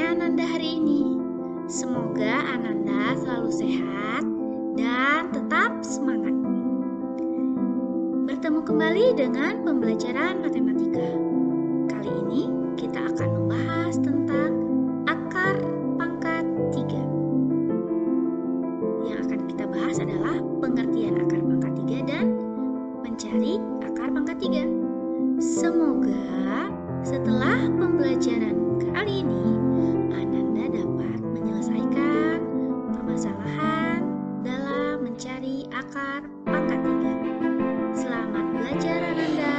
kabarnya Ananda hari ini? Semoga Ananda selalu sehat dan tetap semangat. Bertemu kembali dengan pembelajaran matematika. Kali ini kita akan membahas tentang akar pangkat 3. Yang akan kita bahas adalah pengertian akar pangkat 3 dan mencari akar pangkat 3. Semoga setelah pembelajaran kali ini Ananda dapat menyelesaikan permasalahan dalam mencari akar pangkat 3. Selamat belajar Ananda.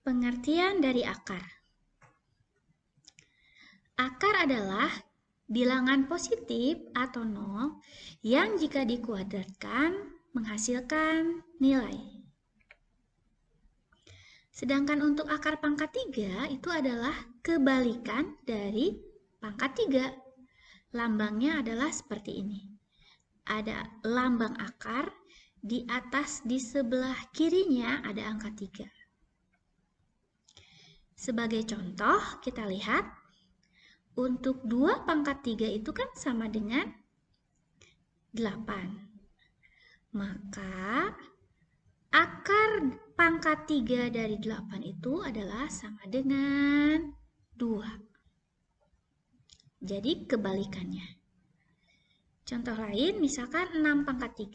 Pengertian dari akar. Akar adalah bilangan positif atau nol yang jika dikuadratkan menghasilkan nilai. Sedangkan untuk akar pangkat 3 itu adalah kebalikan dari pangkat 3. Lambangnya adalah seperti ini. Ada lambang akar, di atas di sebelah kirinya ada angka 3. Sebagai contoh, kita lihat untuk 2 pangkat 3 itu kan sama dengan 8. Maka akar pangkat 3 dari 8 itu adalah sama dengan 2. Jadi kebalikannya. Contoh lain misalkan 6 pangkat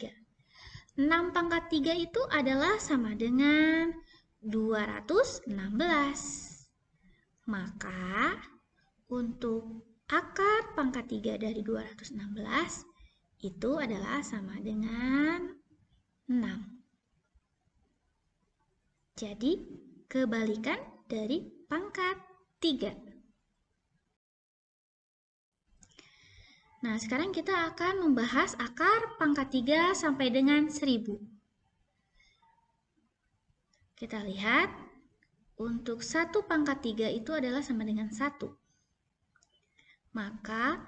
3. 6 pangkat 3 itu adalah sama dengan 216. Maka untuk akar pangkat 3 dari 216 itu adalah sama dengan 6. Jadi kebalikan dari pangkat 3. Nah, sekarang kita akan membahas akar pangkat 3 sampai dengan 1000. Kita lihat untuk 1 pangkat 3 itu adalah sama dengan 1. Maka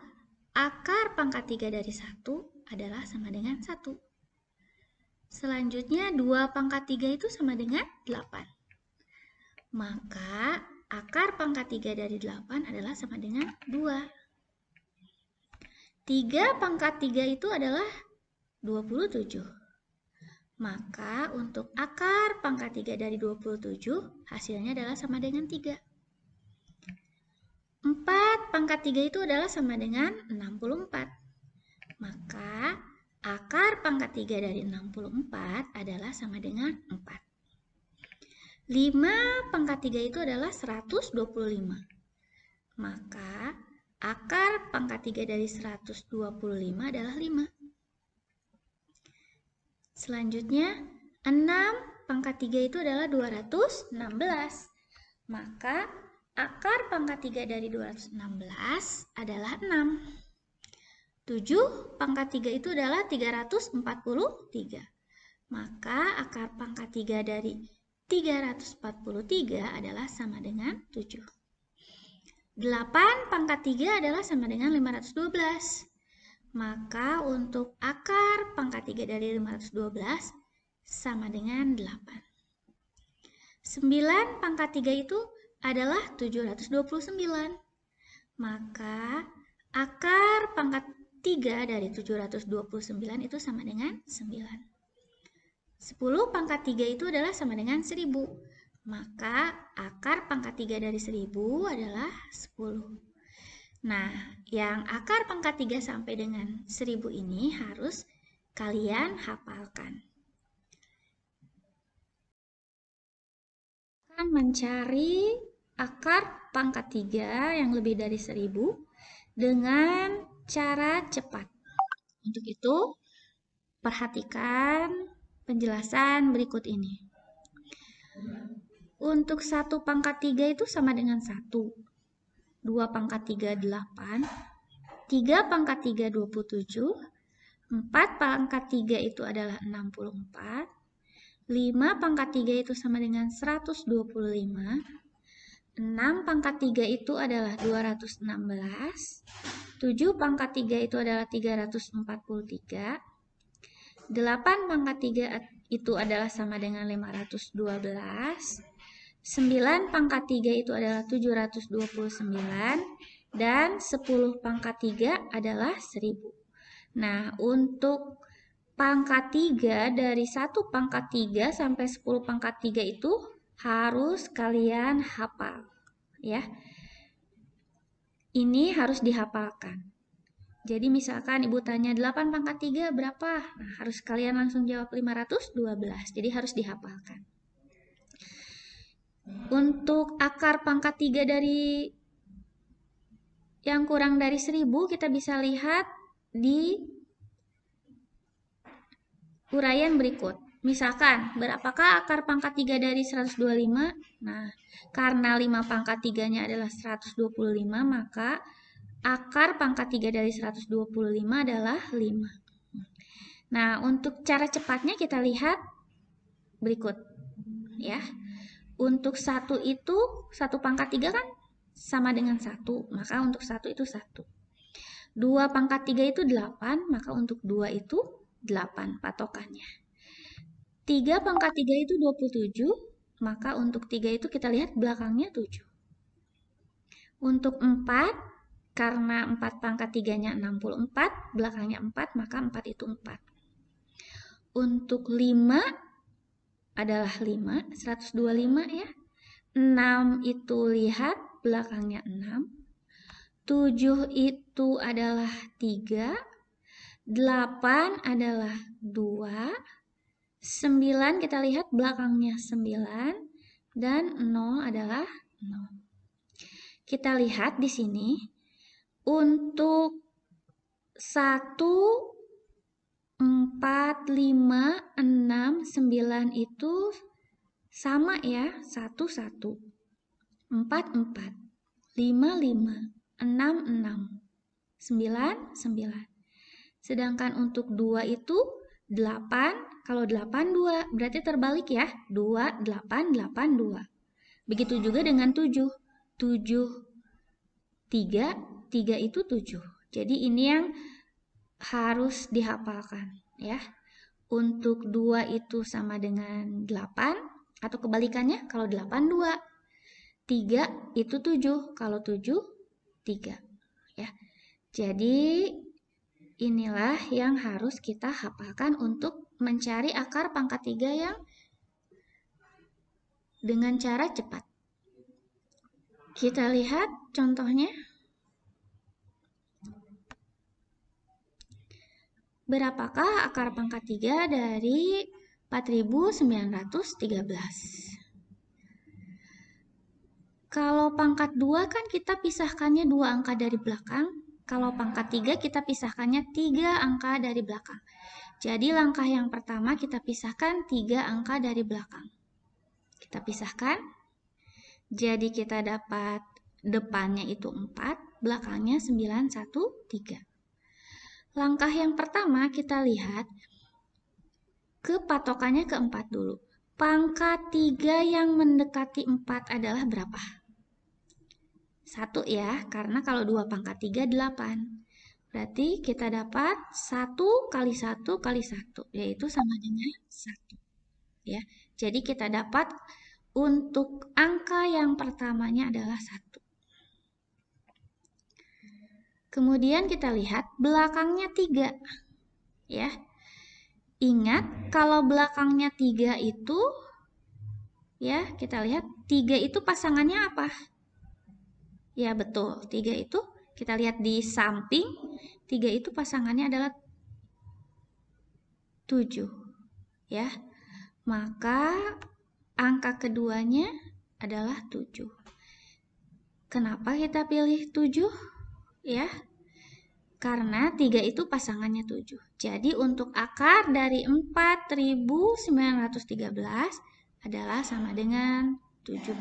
akar pangkat 3 dari 1 adalah sama dengan 1. Selanjutnya 2 pangkat 3 itu sama dengan 8. Maka akar pangkat 3 dari 8 adalah sama dengan 2. 3 pangkat 3 itu adalah 27. Maka untuk akar pangkat 3 dari 27 hasilnya adalah sama dengan 3. 4 pangkat 3 itu adalah sama dengan 64. Maka akar pangkat 3 dari 64 adalah sama dengan 4. 5 pangkat 3 itu adalah 125. Maka akar pangkat 3 dari 125 adalah 5. Selanjutnya 6 pangkat 3 itu adalah 216. Maka akar pangkat 3 dari 216 adalah 6. 7 pangkat 3 itu adalah 343. Maka akar pangkat 3 dari 343 adalah sama dengan 7. 8 pangkat 3 adalah sama dengan 512. Maka untuk akar pangkat 3 dari 512 sama dengan 8. 9 pangkat 3 itu adalah 729. Maka akar pangkat 3 dari 729 itu sama dengan 9. 10 pangkat 3 itu adalah sama dengan 1000. Maka akar pangkat 3 dari 1000 adalah 10. Nah, yang akar pangkat 3 sampai dengan 1000 ini harus kalian hafalkan. Akan mencari akar pangkat 3 yang lebih dari 1000 dengan cara cepat. Untuk itu, perhatikan penjelasan berikut ini. Untuk 1 pangkat 3 itu sama dengan 1. 2 pangkat 3, 8. 3 pangkat 3, 27. 4 pangkat 3 itu adalah 64. 5 pangkat 3 itu sama dengan 125. 6 pangkat 3 itu adalah 216. 7 pangkat 3 itu adalah 343. 8 pangkat 3 itu adalah sama dengan 512. 9 pangkat 3 itu adalah 729. Dan 10 pangkat 3 adalah 1000. Nah, untuk pangkat 3 dari 1 pangkat 3 sampai 10 pangkat 3 itu harus kalian hafal. Ya. Ini harus dihafalkan. Jadi misalkan ibu tanya 8 pangkat 3 berapa? Nah, harus kalian langsung jawab 512. Jadi harus dihafalkan. Untuk akar pangkat 3 dari yang kurang dari 1000 kita bisa lihat di uraian berikut. Misalkan, berapakah akar pangkat 3 dari 125? Nah, karena 5 pangkat 3-nya adalah 125, maka akar pangkat 3 dari 125 adalah 5. Nah, untuk cara cepatnya kita lihat berikut. Ya. Untuk 1 itu, 1 pangkat 3 kan sama dengan 1, maka untuk 1 itu 1. 2 pangkat 3 itu 8, maka untuk 2 itu 8 patokannya. 3 pangkat 3 itu 27, maka untuk 3 itu kita lihat belakangnya 7. Untuk 4, karena 4 pangkat 3-nya 64, belakangnya 4, maka 4 itu 4. Untuk 5 adalah 5, 125 ya. 6 itu lihat belakangnya 6. 7 itu adalah 3. 8 adalah 2. 9 kita lihat belakangnya 9. Dan 0 adalah 0. Kita lihat di sini. Untuk 1, 4, 5, 6, 9 itu sama ya. 1, 1. 4, 4. 5, 5. 6, 6. 9, 9. Sedangkan untuk 2 itu 8. Kalau 8, 2. Berarti terbalik ya. 2, 8, 8, 2. Begitu juga dengan 7. 7, 3. 3 itu 7. Jadi ini yang harus dihafalkan ya. Untuk 2 itu sama dengan 8. Atau kebalikannya kalau 8, 2. 3 itu 7. Kalau 7, 3. Ya. Jadi inilah yang harus kita hafalkan untuk mencari akar pangkat 3 yang dengan cara cepat. Kita lihat contohnya. Berapakah akar pangkat 3 dari 4913? Kalau pangkat 2 kan kita pisahkannya 2 angka dari belakang. Kalau pangkat 3 kita pisahkannya 3 angka dari belakang. Jadi langkah yang pertama kita pisahkan 3 angka dari belakang. Kita pisahkan. Jadi kita dapat depannya itu 4, belakangnya 9, 1, 3. Langkah yang pertama kita lihat ke patokannya ke 4 dulu. Pangkat 3 yang mendekati 4 adalah berapa? 1 ya, karena kalau 2 pangkat 3, 8. Berarti kita dapat 1 kali 1 kali 1, yaitu sama dengan 1. Ya, jadi kita dapat untuk angka yang pertamanya adalah 1. Kemudian kita lihat belakangnya 3. Ya. Ingat kalau belakangnya 3 itu ya, kita lihat 3 itu pasangannya apa? Ya, betul. 3 itu kita lihat di samping, 3 itu pasangannya adalah 7. Ya. Maka angka keduanya adalah 7. Kenapa kita pilih 7? Ya. Karena 3 itu pasangannya 7. Jadi untuk akar dari 4913 adalah sama dengan 17.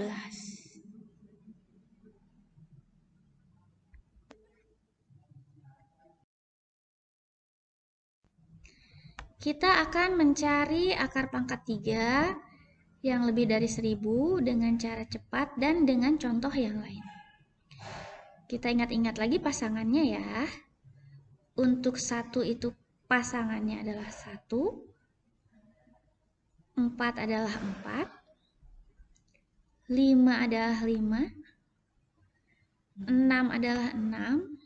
Kita akan mencari akar pangkat 3 yang lebih dari 1000 dengan cara cepat dan dengan contoh yang lain. Kita ingat-ingat lagi pasangannya ya. Untuk 1 itu pasangannya adalah 1, 4 adalah 4, 5 adalah 5, 6 adalah 6,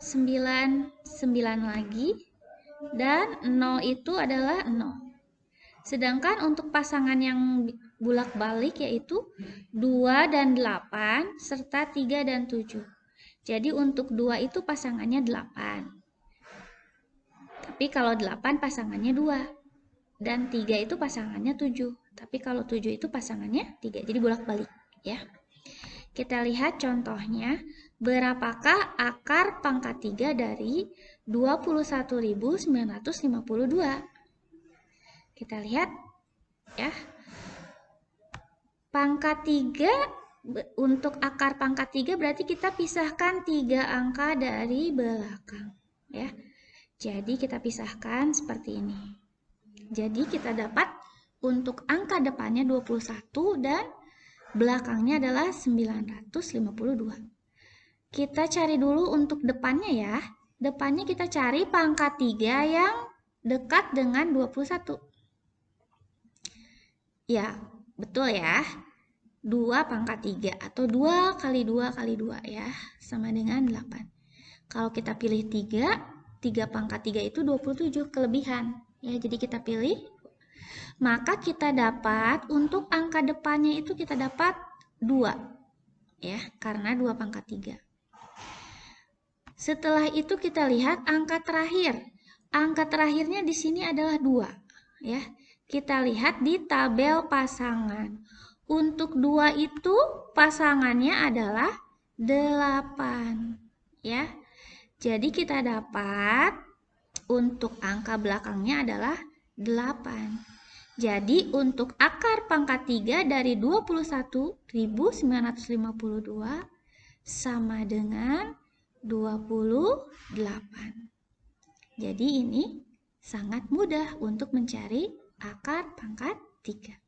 9 lagi, dan 0 itu adalah 0. Sedangkan untuk pasangan yang bolak-balik yaitu 2 dan 8 serta 3 dan 7. Jadi untuk 2 itu pasangannya 8. Tapi kalau 8 pasangannya 2. Dan 3 itu pasangannya 7. Tapi kalau 7 itu pasangannya 3. Jadi bolak-balik ya. Kita lihat contohnya. Berapakah akar pangkat 3 dari 21.952? Kita lihat ya. Pangkat 3, untuk akar pangkat 3 berarti kita pisahkan 3 angka dari belakang ya. Jadi kita pisahkan seperti ini. Jadi kita dapat untuk angka depannya 21 dan belakangnya adalah 952. Kita cari dulu untuk depannya ya. Depannya kita cari pangkat 3 yang dekat dengan 21. Ya, betul ya. 2 pangkat 3 atau 2 kali 2 kali 2 ya. Sama dengan 8. Kalau kita pilih 3, 3 pangkat 3 itu 27 kelebihan. Ya, jadi kita pilih. Maka kita dapat untuk angka depannya itu kita dapat 2. Ya, karena 2 pangkat 3. Setelah itu kita lihat angka terakhir. Angka terakhirnya di sini adalah 2. Ya. Kita lihat di tabel pasangan. Untuk 2 itu pasangannya adalah 8. Ya. Jadi kita dapat untuk angka belakangnya adalah 8. Jadi untuk akar pangkat 3 dari 21.952 sama dengan 28. Jadi ini sangat mudah untuk mencari akar pangkat 3.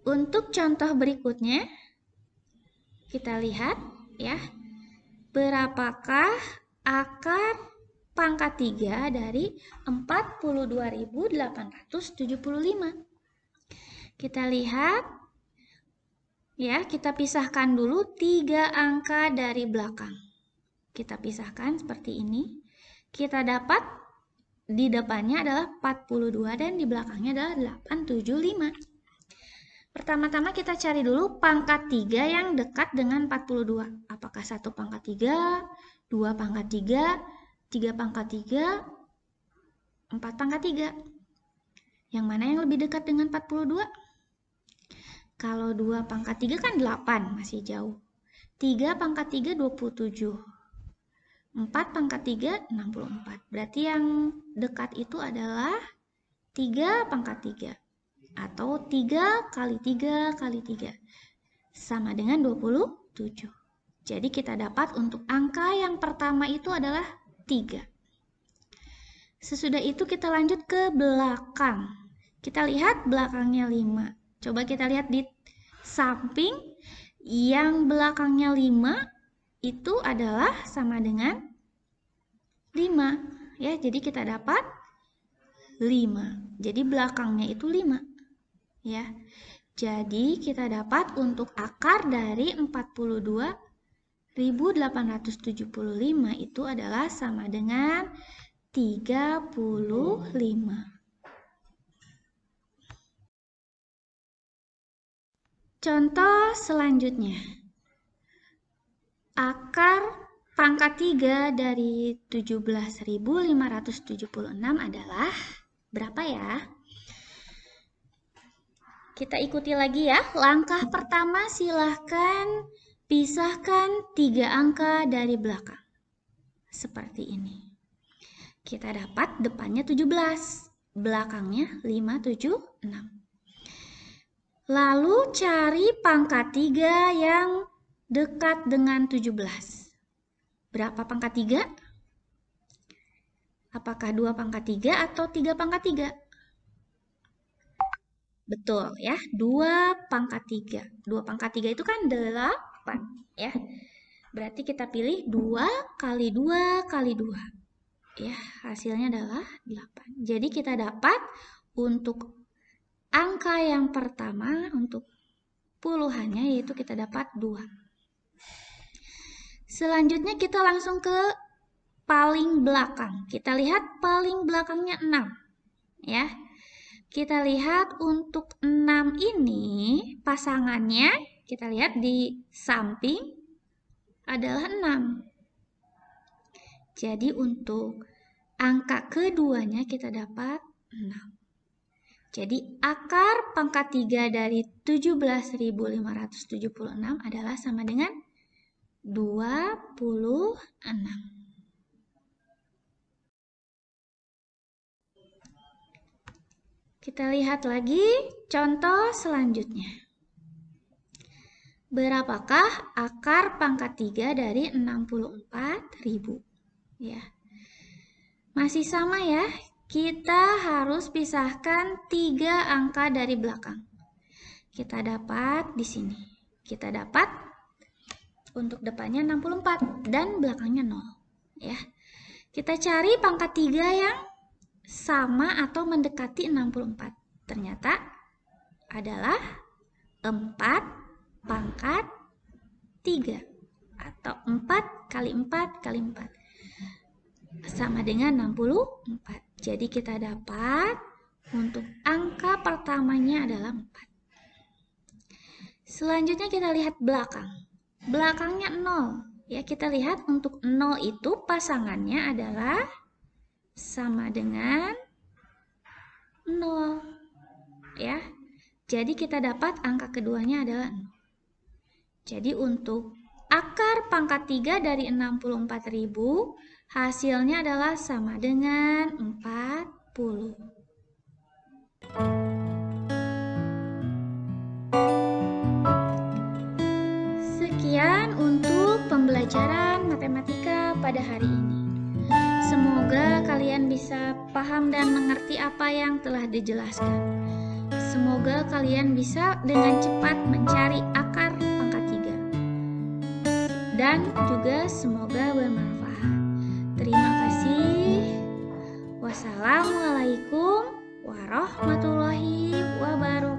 Untuk contoh berikutnya, kita lihat ya. Berapakah akar pangkat 3 dari 42.875? Kita lihat. Ya, kita pisahkan dulu 3 angka dari belakang. Kita pisahkan seperti ini. Kita dapat di depannya adalah 42 dan di belakangnya adalah 875. Pertama-tama kita cari dulu pangkat 3 yang dekat dengan 42. Apakah 1 pangkat 3, 2 pangkat 3, 3 pangkat 3, 4 pangkat 3. Yang mana yang lebih dekat dengan 42? Kalau 2 pangkat 3 kan 8, masih jauh. 3 pangkat 3, 27. 4 pangkat 3, 64. Berarti yang dekat itu adalah 3 pangkat 3. Atau 3 kali 3 kali 3. Sama dengan 27. Jadi kita dapat untuk angka yang pertama itu adalah 3. Sesudah itu kita lanjut ke belakang. Kita lihat belakangnya 5. Coba kita lihat di samping yang belakangnya 5 itu adalah sama dengan 5. Ya, jadi kita dapat 5. Jadi belakangnya itu 5. Ya. Jadi kita dapat untuk akar dari 42.875 itu adalah sama dengan 35. Contoh selanjutnya. Akar pangkat 3 dari 17.576 adalah berapa ya? Kita ikuti lagi ya. Langkah pertama silahkan pisahkan 3 angka dari belakang. Seperti ini. Kita dapat depannya 17, belakangnya 576. Lalu cari pangkat 3 yang dekat dengan 17. Berapa pangkat 3? Apakah 2 pangkat 3 atau 3 pangkat 3? Betul ya, 2 pangkat 3. 2 pangkat 3 itu kan 8 ya. Berarti kita pilih 2 kali 2 kali 2. Ya, hasilnya adalah 8. Jadi kita dapat untuk angka yang pertama untuk puluhannya yaitu kita dapat 2. Selanjutnya kita langsung ke paling belakang. Kita lihat paling belakangnya 6. Ya. Kita lihat untuk 6 ini pasangannya kita lihat di samping adalah 6. Jadi untuk angka keduanya kita dapat 6. Jadi akar pangkat 3 dari 17.576 adalah sama dengan 26. Kita lihat lagi contoh selanjutnya. Berapakah akar pangkat 3 dari 64.000? Ya. Masih sama ya. Kita harus pisahkan 3 angka dari belakang. Kita dapat di sini. Kita dapat untuk depannya 64 dan belakangnya 0. Ya. Kita cari pangkat 3 yang sama atau mendekati 64. Ternyata adalah 4 pangkat 3 atau 4 kali 4 kali 4 sama dengan 64. Jadi kita dapat untuk angka pertamanya adalah 4. Selanjutnya kita lihat belakang. Belakangnya 0. Ya, kita lihat untuk 0 itu pasangannya adalah sama dengan 0. Ya. Jadi kita dapat angka keduanya adalah 0. Jadi untuk akar pangkat 3 dari 64.000 hasilnya adalah sama dengan 40. Sekian untuk pembelajaran matematika pada hari ini. Semoga kalian bisa paham dan mengerti apa yang telah dijelaskan. Semoga kalian bisa dengan cepat mencari akar pangkat 3. Dan juga semoga bermanfaat. Terima kasih. Wassalamualaikum warahmatullahi wabarakatuh.